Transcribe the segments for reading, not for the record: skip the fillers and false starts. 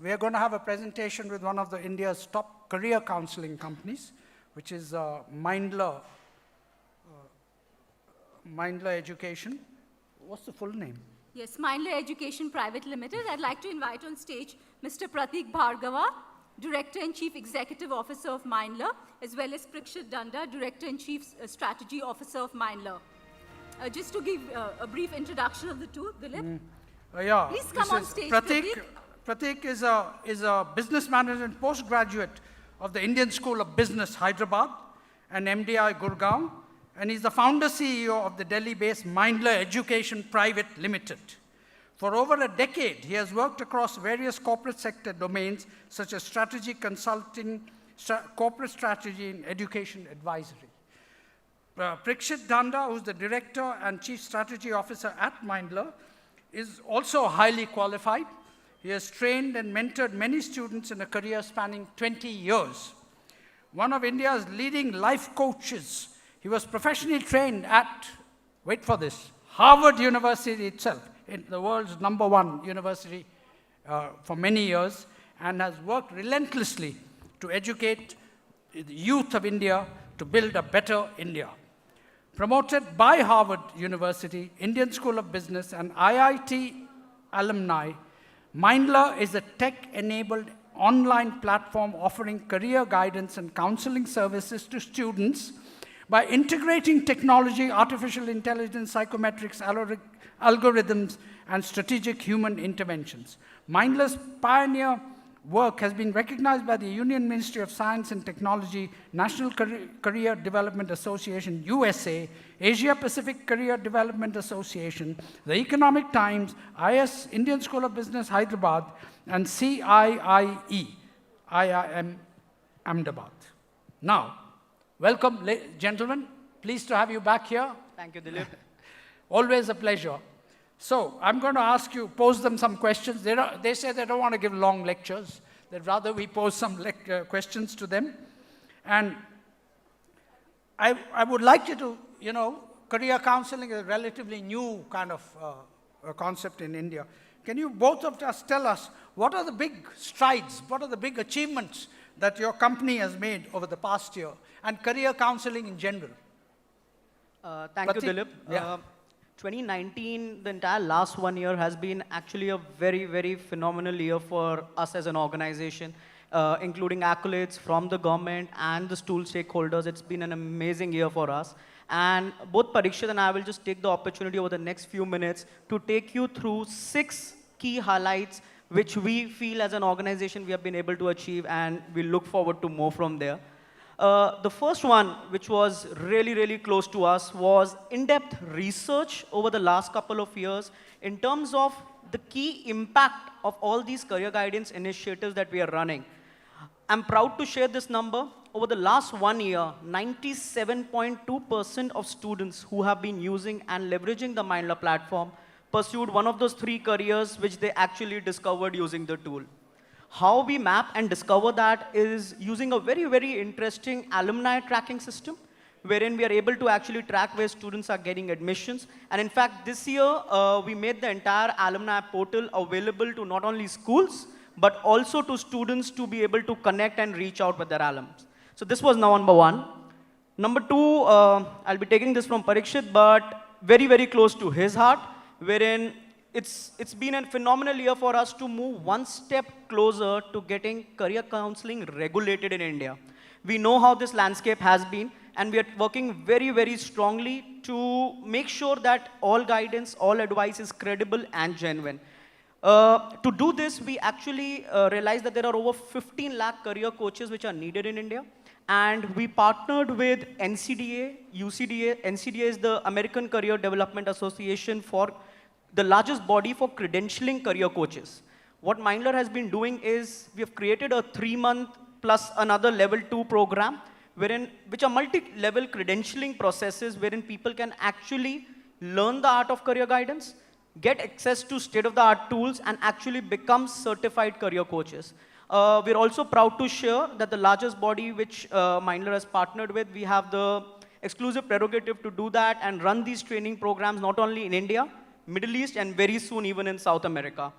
we are going to have a presentation with one of the India's top career counseling companies, which is Mindler Education. What's the full name? Yes, Mindler Education Private Limited. I'd like to invite on stage Mr. Pratik Bhargava, Director and Chief Executive Officer of Mindler, as well as Prikshit Danda, Director and Chief Strategy Officer of Mindler. Just to give a brief introduction of the two, Dilip. Yeah, please come on stage, Pratik. Pratik is a business management postgraduate of the Indian School of Business, Hyderabad, and MDI, Gurgaon, and he's the founder CEO of the Delhi-based Mindler Education Private Limited. For over a decade, he has worked across various corporate sector domains, such as strategy consulting, corporate strategy, and education advisory. Prikshit Danda, who's the Director and Chief Strategy Officer at Mindler, is also highly qualified. He has trained and mentored many students in a career spanning 20 years. One of India's leading life coaches, he was professionally trained at, wait for this, Harvard University itself, in the world's #1 university for many years, and has worked relentlessly to educate the youth of India to build a better India. Promoted by Harvard University, Indian School of Business, and IIT alumni, Mindler is a tech-enabled online platform offering career guidance and counseling services to students by integrating technology, artificial intelligence, psychometrics, algorithms, and strategic human interventions. Mindler's pioneer work has been recognized by the Union Ministry of Science and Technology, National Career Development Association, USA, Asia Pacific Career Development Association, the Economic Times, IS, Indian School of Business, Hyderabad, and CIIE, IIM, Ahmedabad. Now, welcome, gentlemen. Pleased to have you back here. Thank you, Dilip. Always a pleasure. So I'm going to ask you, pose them some questions. They say they don't want to give long lectures. They'd rather we pose some questions to them. And I would like you to, career counseling is a relatively new kind of concept in India. Can you both of us tell us what are the big strides, what are the big achievements that your company has made over the past year, and career counseling in general? Thank you, Dilip. Yeah. 2019, the entire last 1 year has been actually a very, very phenomenal year for us as an organization, including accolades from the government and the stool stakeholders. It's been an amazing year for us. And both Parikshit and I will just take the opportunity over the next few minutes to take you through 6 key highlights which we feel as an organization we have been able to achieve, and we look forward to more from there. The first one, which was really, really close to us, was in-depth research over the last couple of years in terms of the key impact of all these career guidance initiatives that we are running. I'm proud to share this number. Over the last 1 year, 97.2% of students who have been using and leveraging the Mindler platform pursued one of those 3 careers which they actually discovered using the tool. How we map and discover that is using a very, very interesting alumni tracking system, wherein we are able to actually track where students are getting admissions. And in fact, this year, we made the entire alumni portal available to not only schools, but also to students to be able to connect and reach out with their alums. So this was now number 1. Number 2, I'll be taking this from Parikshit, but very, very close to his heart, wherein it's been a phenomenal year for us to move one step closer to getting career counseling regulated in India. We know how this landscape has been, and we are working very, very strongly to make sure that all guidance, all advice is credible and genuine. To do this, we actually realized that there are over 15 lakh career coaches which are needed in India. And we partnered with NCDA, UCDA. NCDA is the American Career Development Association, for the largest body for credentialing career coaches. What Mindler has been doing is we have created a 3-month plus another level 2 program, which are multi-level credentialing processes wherein people can actually learn the art of career guidance, get access to state-of-the-art tools, and actually become certified career coaches. We're also proud to share that the largest body which Mindler has partnered with, we have the exclusive prerogative to do that and run these training programs not only in India, Middle East, and very soon even in South America.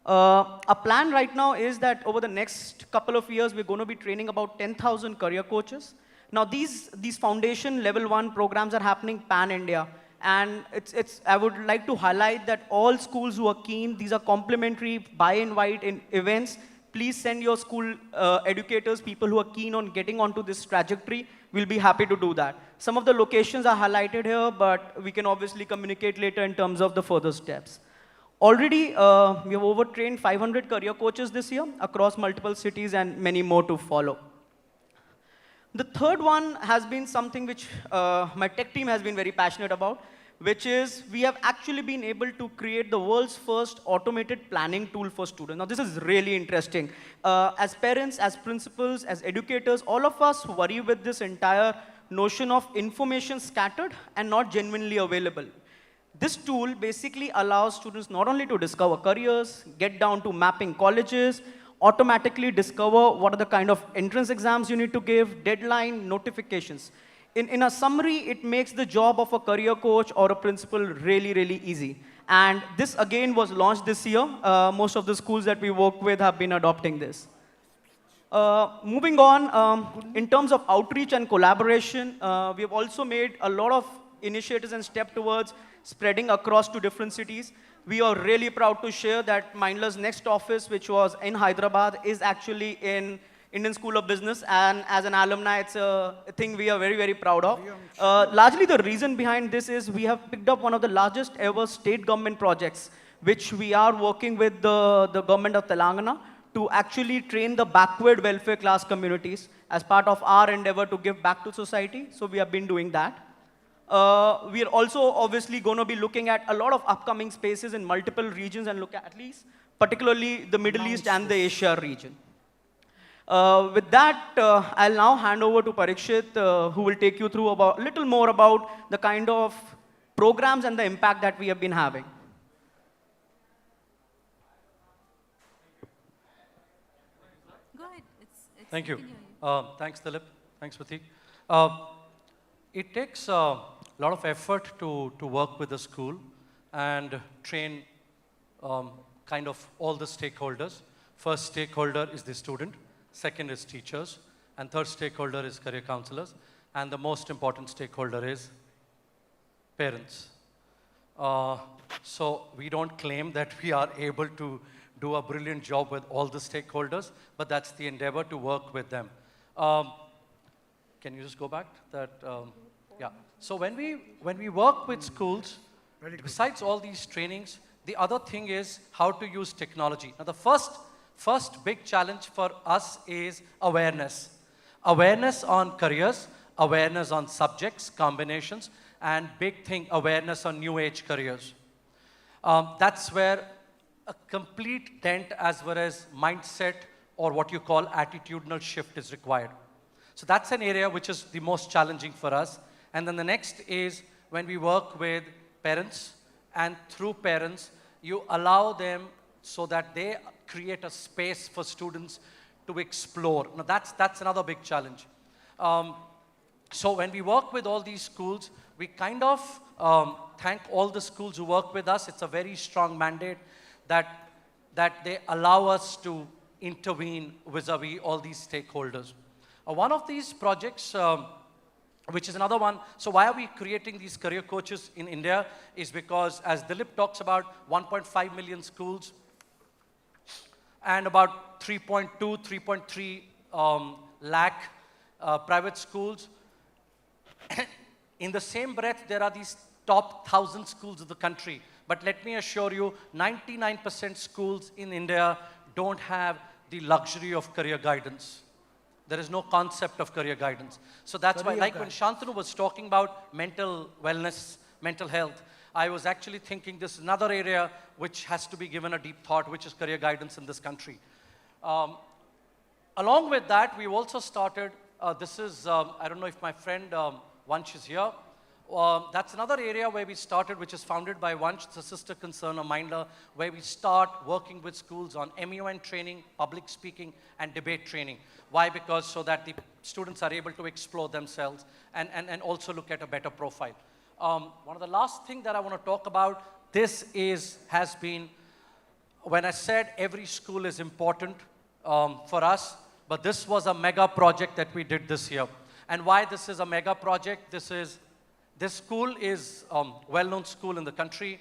Our plan right now is that over the next couple of years, we're going to be training about 10,000 career coaches. Now, these foundation level 1 programs are happening pan-India. And I would like to highlight that all schools who are keen, these are complimentary buy invite in events. Please send your school educators, people who are keen on getting onto this trajectory. We'll be happy to do that. Some of the locations are highlighted here, but we can obviously communicate later in terms of the further steps. Already, we have overtrained 500 career coaches this year across multiple cities and many more to follow. The third one has been something which my tech team has been very passionate about, which is we have actually been able to create the world's first automated planning tool for students. Now, this is really interesting. As parents, as principals, as educators, all of us worry with this entire notion of information scattered and not genuinely available. This tool basically allows students not only to discover careers, get down to mapping colleges, automatically discover what are the kind of entrance exams you need to give, deadline, notifications. In a summary, it makes the job of a career coach or a principal really, really easy. And this, again, was launched this year. Most of the schools that we work with have been adopting this. Moving on, in terms of outreach and collaboration, we have also made a lot of initiatives and steps towards spreading across to different cities. We are really proud to share that Mindler's next office, which was in Hyderabad, is actually in Indian School of Business. And as an alumni, it's a thing we are very, very proud of. Largely, the reason behind this is we have picked up one of the largest ever state government projects, which we are working with the government of Telangana to actually train the backward welfare class communities as part of our endeavor to give back to society. So we have been doing that. We are also obviously going to be looking at a lot of upcoming spaces in multiple regions and look at least particularly the Middle East and the Asia region. With that, I'll now hand over to Parikshit, who will take you through a little more about the kind of programs and the impact that we have been having. Go ahead. Thank you. we can hear Thanks, Dilip. Thanks, Pratik. It takes a lot of effort to work with the school and train kind of all the stakeholders. First stakeholder is the student, second is teachers, and third stakeholder is career counselors, and the most important stakeholder is parents. So we don't claim that we are able to do a brilliant job with all the stakeholders, but that's the endeavor to work with them. Can you just go back? Yeah. So when we work with schools, besides all these trainings, the other thing is how to use technology. Now, the first big challenge for us is awareness. Awareness on careers, awareness on subjects, combinations, and big thing, awareness on new age careers. That's where a complete dent as well as mindset or what you call attitudinal shift is required. So that's an area which is the most challenging for us. And then the next is when we work with parents, and through parents, you allow them so that they create a space for students to explore. Now that's another big challenge. So when we work with all these schools, we kind of thank all the schools who work with us. It's a very strong mandate that they allow us to intervene vis-a-vis all these stakeholders. One of these projects, which is another one, so why are we creating these career coaches in India is because, as Dilip talks about, 1.5 million schools and about 3.2, 3.3 lakh private schools. In the same breath, there are these top 1,000 schools of the country. But let me assure you, 99% schools in India don't have the luxury of career guidance. There is no concept of career guidance. So that's why, like when Shantanu was talking about mental wellness, mental health, I was actually thinking this is another area which has to be given a deep thought, which is career guidance in this country. Along with that, we've also started, this is, I don't know if my friend Vansh is here. That's another area where we started, which is founded by Vansh, it's a sister concern of Mindler, where we start working with schools on MUN training, public speaking, and debate training. Why? Because so that the students are able to explore themselves and also look at a better profile. One of the last things that I want to talk about, this has been when I said every school is important for us, but this was a mega project that we did this year. And why this is a mega project? This school is a well-known school in the country,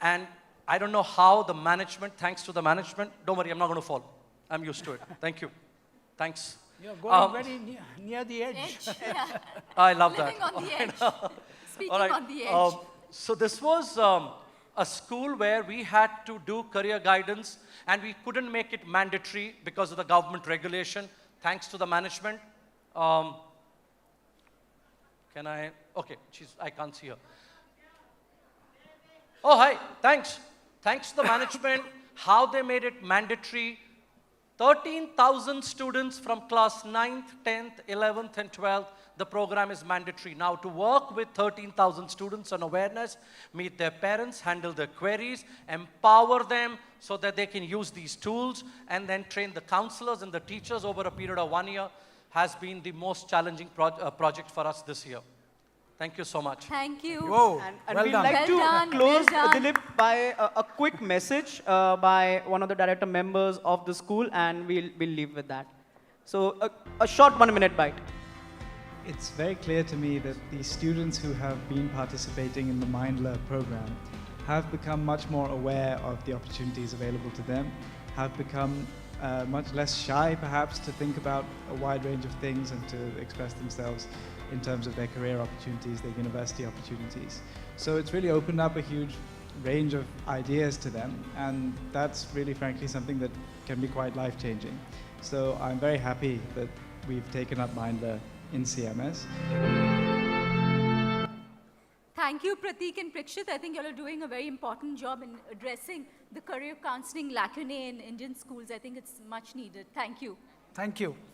and I don't know how the management, thanks to the management, don't worry, I'm not going to fall. I'm used to it. Thank you. Thanks. You're going very near the edge. Edge, yeah. I love that. Living on the edge. Speaking All right. on the edge. So this was a school where we had to do career guidance, and we couldn't make it mandatory because of the government regulation. Thanks to the management. Can I? Okay, I can't see her. Oh, hi. Thanks. Thanks to the management, how they made it mandatory. 13,000 students from class 9th, 10th, 11th, and 12th, the program is mandatory. Now, to work with 13,000 students on awareness, meet their parents, handle their queries, empower them so that they can use these tools, and then train the counselors and the teachers over a period of 1 year has been the most challenging project for us this year. Thank you so much. Thank you. Whoa, And well we'd done. like Well done, to close, well done. Dilip, by a quick message by one of the director members of the school, and we'll leave with that. So a short 1-minute bite. It's very clear to me that the students who have been participating in the Mindler program have become much more aware of the opportunities available to them, have become much less shy perhaps to think about a wide range of things and to express themselves in terms of their career opportunities, their university opportunities. So it's really opened up a huge range of ideas to them, and that's really frankly something that can be quite life-changing. So I'm very happy that we've taken up Mindler in CMS. Thank you, Pratik and Prikshit. I think you all are doing a very important job in addressing the career counseling lacune in Indian schools. I think it's much needed. Thank you. Thank you.